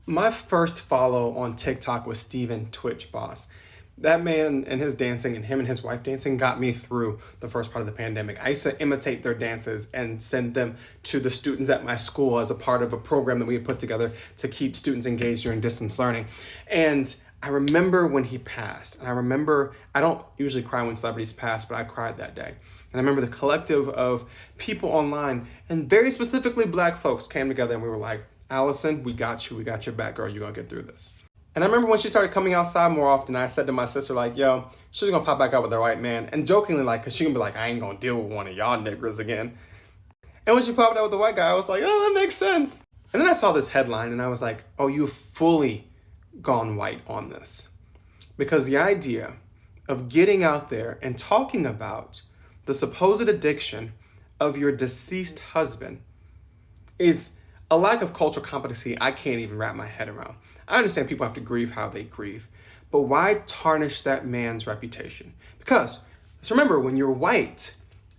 My first follow on TikTok was Steven Twitch Boss. That man and his dancing and him and his wife dancing got me through the first part of the pandemic. I used to imitate their dances and send them to the students at my school as a part of a program that we had put together to keep students engaged during distance learning. And I remember when he passed, and I don't usually cry when celebrities pass, but I cried that day. And I remember the collective of people online, and very specifically Black folks, came together and we were like, Allison, we got you. We got your back, girl. You're going to get through this. And I remember when she started coming outside more often, I said to my sister, like, yo, she's going to pop back out with the white man. And jokingly, like, because she going to be like, I ain't going to deal with one of y'all niggers again. And when she popped out with the white guy, I was like, oh, that makes sense. And then I saw this headline and I was like, oh, you've fully gone white on this. Because the idea of getting out there and talking about the supposed addiction of your deceased husband is a lack of cultural competency I can't even wrap my head around. I understand people have to grieve how they grieve, but why tarnish that man's reputation? Because let's remember, when you're white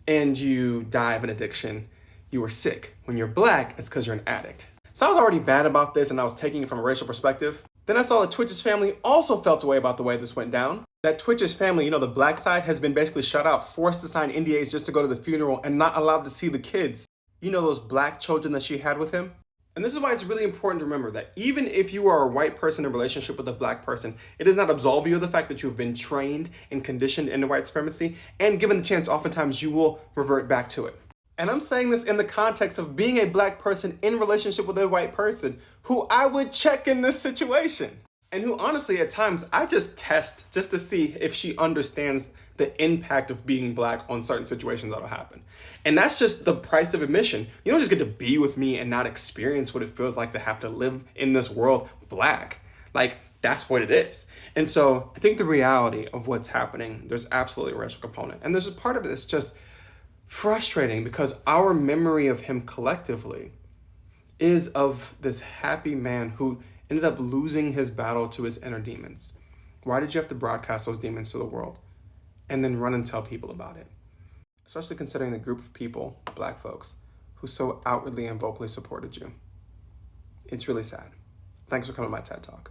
and you die of an addiction, you are sick. When you're Black, it's because you're an addict. So I was already bad about this and I was taking it from a racial perspective. Then I saw that Twitch's family also felt a way about the way this went down. That Twitch's family, the Black side, has been basically shut out, forced to sign NDAs just to go to the funeral and not allowed to see the kids. Those Black children that she had with him? And this is why it's really important to remember that even if you are a white person in a relationship with a Black person, it does not absolve you of the fact that you've been trained and conditioned into white supremacy, and given the chance, oftentimes you will revert back to it. And I'm saying this in the context of being a Black person in relationship with a white person who I would check in this situation. And who honestly, at times, I just test just to see if she understands the impact of being Black on certain situations that'll happen. And that's just the price of admission. You don't just get to be with me and not experience what it feels like to have to live in this world Black. Like, that's what it is. And so I think the reality of what's happening, there's absolutely a racial component. And there's a part of it that's just frustrating because our memory of him collectively is of this happy man who ended up losing his battle to his inner demons. Why did you have to broadcast those demons to the world and then run and tell people about it? Especially considering the group of people, Black folks, who so outwardly and vocally supported you. It's really sad. Thanks for coming to my TED Talk.